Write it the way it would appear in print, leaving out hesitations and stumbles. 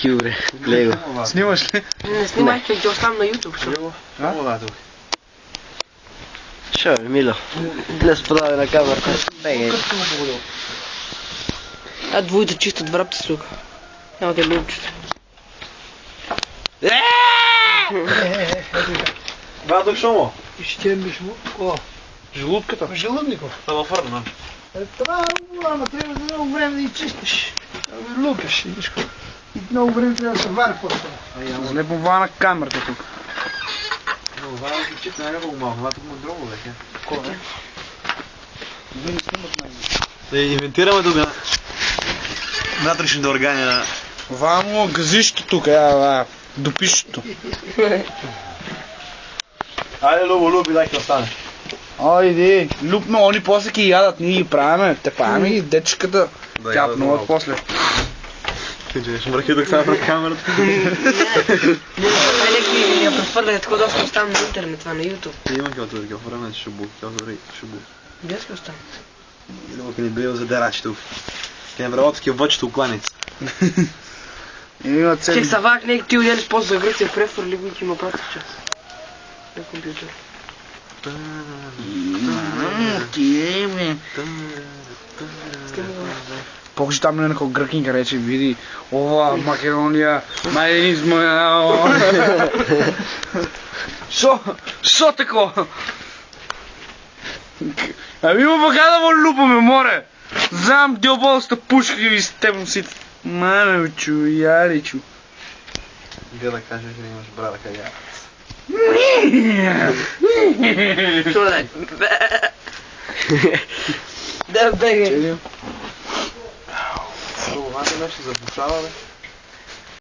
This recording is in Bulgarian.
Кюре, гледай го. Снимаш ли? Не снимай, ще ги оставам на YouTube. Що? Шо бе, Мило? Не сподави на камерата. Бегай. А двоите чистят врата с тук. Няма да любчето. Вадох шомо. И ще миш му. О, Желудката. желудников. Това фърна. Това ама трябва да много време да и чистиш. Лупиш и нищо. И много време трябва да се вари после. Не помва на камерата тук. Това е чист най-много малко, това тук му друго бе. Кой е? Да инвентираме тук вътрешните органи на... Това му газищо тук, допището. Айде, Любо, дай да остане. Айде, любме, они после ги ядат, ние ги правиме, те правиме и дечката. Тя пнуват после. Че ще мръхи тук сега пред камерата. Леки я прехвърля, така доста оставам на интернет, това на YouTube. Има каквото такива време, че шубу. Детски оставам. Любо ни бил за дерачи тук. Тя време такива въчето кланица. Има цели. Чех са вак, нека ти уедеш после за гръци, прехвърли го и ти има пратиш час. На компютър. Покажи там на някой гръкинка рече, види, ова, Македония, майнизма, Шо тако? Ами има бага да му лупаме, море! Знам дьоболста пушка и ви степам си. Маночу, яричу. Гъда да кажеш, че имаш брата кая. Що да е? Да, бегай. Това нещо забушава, бе.